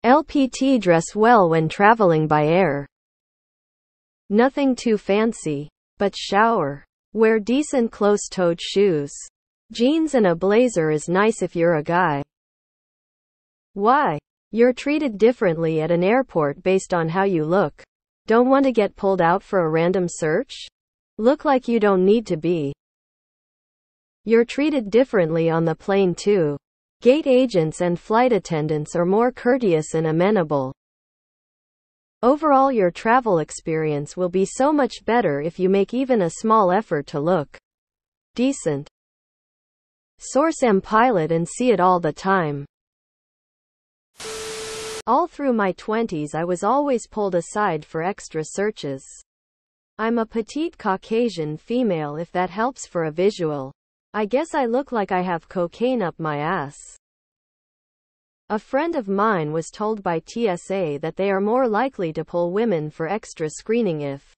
LPT dress well when traveling by air. Nothing too fancy. But shower. Wear decent close-toed shoes. Jeans and a blazer is nice if you're a guy. Why? You're treated differently at an airport based on how you look. Don't want to get pulled out for a random search? Look like you don't need to be. You're treated differently on the plane too. Gate agents and flight attendants are more courteous and amenable. Overall, your travel experience will be so much better if you make even a small effort to look decent. Source: Pilot and see it all the time. All through my 20s I was always pulled aside for extra searches. I'm a petite Caucasian female, if that helps for a visual. I guess I look like I have cocaine up my ass. A friend of mine was told by TSA that they are more likely to pull women for extra screening if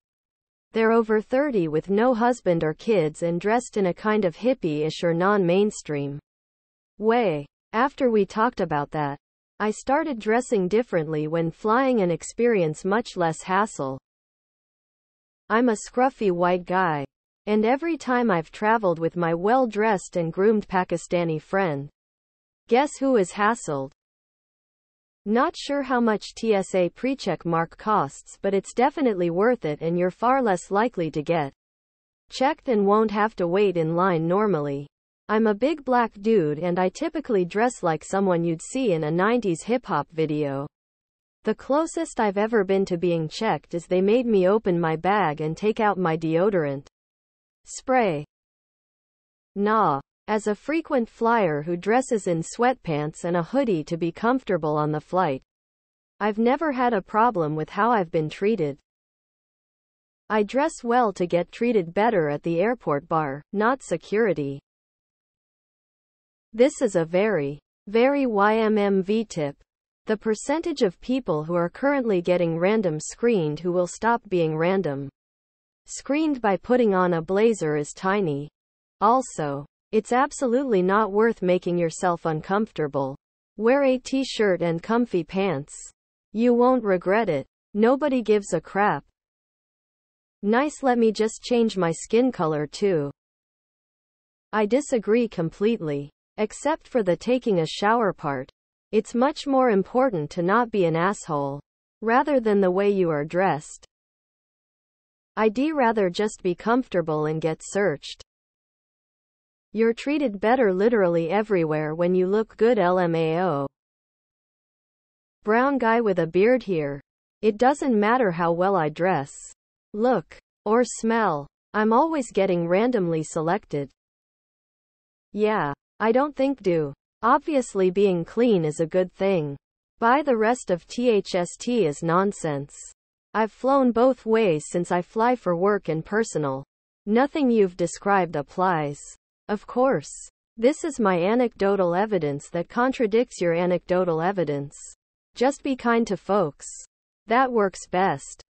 they're over 30 with no husband or kids and dressed in a kind of hippie-ish or non-mainstream way. After we talked about that, I started dressing differently when flying and experience much less hassle. I'm a scruffy white guy. And every time I've traveled with my well-dressed and groomed Pakistani friend, guess who is hassled? Not sure how much TSA PreCheck mark costs, but it's definitely worth it, and you're far less likely to get checked and won't have to wait in line normally. I'm a big black dude and I typically dress like someone you'd see in a 90s hip-hop video. The closest I've ever been to being checked is they made me open my bag and take out my deodorant spray. Nah. As a frequent flyer who dresses in sweatpants and a hoodie to be comfortable on the flight, I've never had a problem with how I've been treated. I dress well to get treated better at the airport bar, not security. This is a very YMMV tip. The percentage of people who are currently getting random screened who will stop being random screened by putting on a blazer is tiny. Also, it's absolutely not worth making yourself uncomfortable. Wear a t-shirt and comfy pants. You won't regret it. Nobody gives a crap. Nice, let me just change my skin color too. I disagree completely. Except for the taking a shower part. It's much more important to not be an asshole, rather than the way you are dressed. I'd rather just be comfortable and get searched. You're treated better literally everywhere when you look good. LMAO. Brown guy with a beard here. It doesn't matter how well I dress, look, or smell. I'm always getting randomly selected. Yeah, I don't think do. Obviously being clean is a good thing. Buy the rest of THST is nonsense. I've flown both ways since I fly for work and personal. Nothing you've described applies. Of course. This is my anecdotal evidence that contradicts your anecdotal evidence. Just be kind to folks. That works best.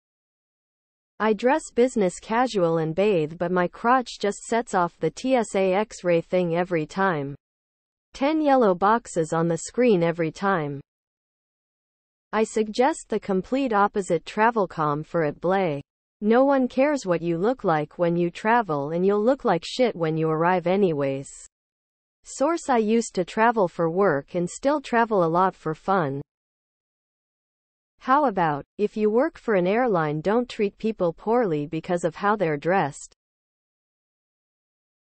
I dress business casual and bathe, but my crotch just sets off the TSA X-ray thing every time. 10 yellow boxes on the screen every time. I suggest the complete opposite travelcom for it. Blay. No one cares what you look like when you travel, and you'll look like shit when you arrive anyways. Source: I used to travel for work and still travel a lot for fun. How about, if you work for an airline, don't treat people poorly because of how they're dressed.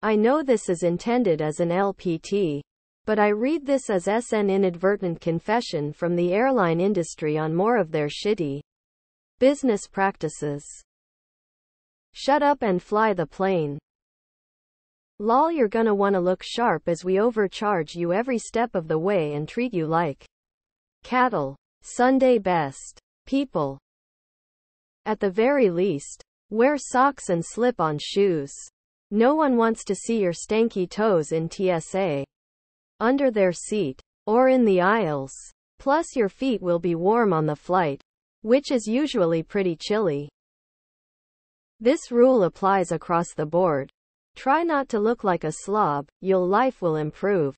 I know this is intended as an LPT, but I read this as an inadvertent confession from the airline industry on more of their shitty business practices. Shut up and fly the plane. Lol, you're gonna wanna look sharp as we overcharge you every step of the way and treat you like cattle. Sunday best. People. At the very least, wear socks and slip-on shoes. No one wants to see your stanky toes in TSA, under their seat, or in the aisles. Plus your feet will be warm on the flight, which is usually pretty chilly. This rule applies across the board. Try not to look like a slob, your life will improve.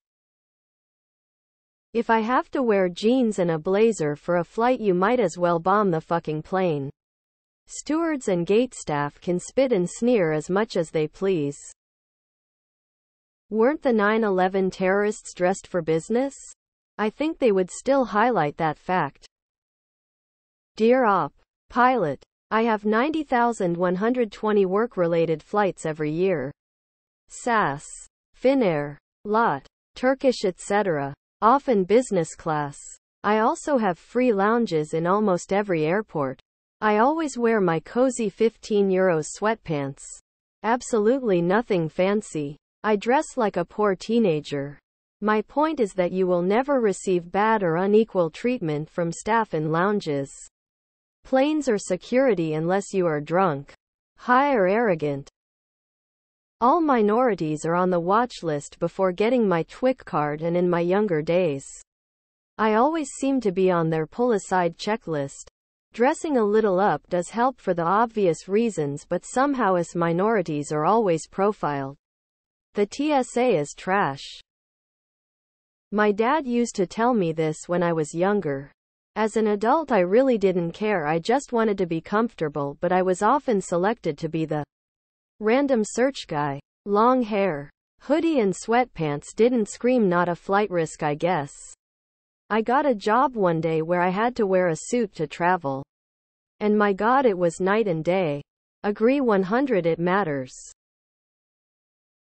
If I have to wear jeans and a blazer for a flight, you might as well bomb the fucking plane. Stewards and gate staff can spit and sneer as much as they please. Weren't the 9/11 terrorists dressed for business? I think they would still highlight that fact. Dear Op. Pilot, I have 90,120 work-related flights every year. SAS, Finnair, LOT, Turkish etc. Often business class. I also have free lounges in almost every airport. I always wear my cozy €15 sweatpants. Absolutely nothing fancy. I dress like a poor teenager. My point is that you will never receive bad or unequal treatment from staff in lounges, planes or security unless you are drunk, high or arrogant. All minorities are on the watch list before getting my TWIC card, and in my younger days, I always seem to be on their pull-aside checklist. Dressing a little up does help for the obvious reasons, but somehow us minorities are always profiled. The TSA is trash. My dad used to tell me this when I was younger. As an adult, I really didn't care. I just wanted to be comfortable, but I was often selected to be the random search guy. Long hair, hoodie and sweatpants didn't scream not a flight risk, I guess. I got a job one day where I had to wear a suit to travel. And my God, it was night and day. Agree 100, it matters.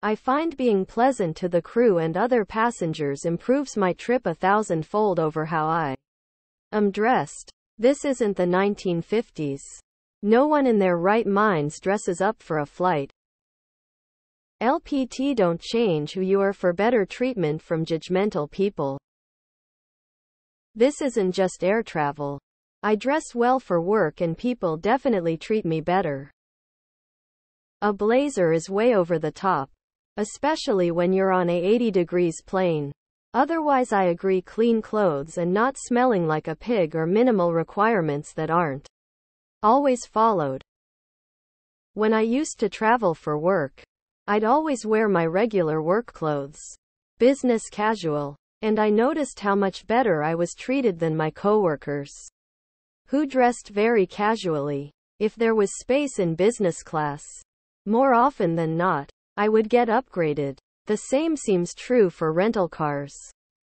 I find being pleasant to the crew and other passengers improves my trip 1,000-fold over how I am dressed. This isn't the 1950s. No one in their right minds dresses up for a flight. LPT, don't change who you are for better treatment from judgmental people. This isn't just air travel. I dress well for work and people definitely treat me better. A blazer is way over the top, especially when you're on a 80 degrees plane. Otherwise, I agree, clean clothes and not smelling like a pig are minimal requirements that aren't always followed. When I used to travel for work, I'd always wear my regular work clothes, business casual, and I noticed how much better I was treated than my coworkers, who dressed very casually. If there was space in business class, more often than not, I would get upgraded. The same seems true for rental cars.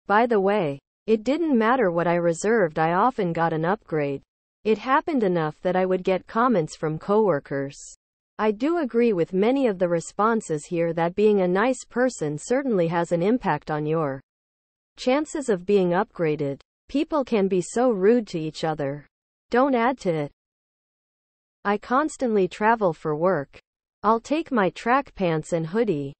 By the way, it didn't matter what I reserved, I often got an upgrade. It happened enough that I would get comments from coworkers. I do agree with many of the responses here that being a nice person certainly has an impact on your chances of being upgraded. People can be so rude to each other. Don't add to it. I constantly travel for work. I'll take my track pants and hoodie.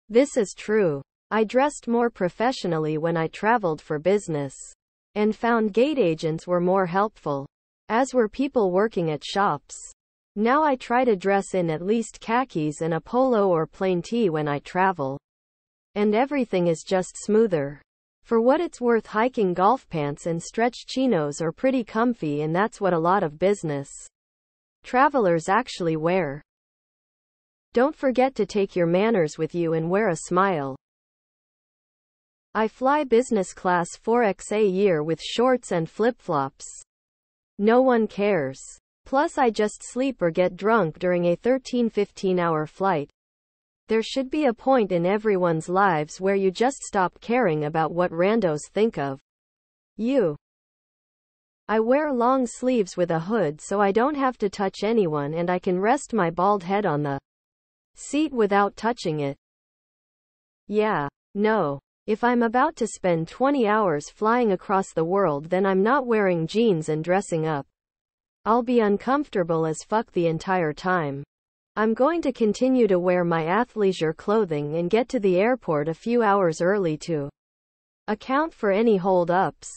This is true. I dressed more professionally when I traveled for business, and found gate agents were more helpful, as were people working at shops. Now I try to dress in at least khakis and a polo or plain tee when I travel, and everything is just smoother. For what it's worth, hiking golf pants and stretch chinos are pretty comfy, and that's what a lot of business travelers actually wear. Don't forget to take your manners with you and wear a smile. I fly business class 4x a year with shorts and flip-flops. No one cares. Plus, I just sleep or get drunk during a 13-15 hour flight. There should be a point in everyone's lives where you just stop caring about what randos think of you. I wear long sleeves with a hood so I don't have to touch anyone, and I can rest my bald head on the seat without touching it. Yeah. No. If I'm about to spend 20 hours flying across the world, then I'm not wearing jeans and dressing up. I'll be uncomfortable as fuck the entire time. I'm going to continue to wear my athleisure clothing and get to the airport a few hours early to account for any hold-ups.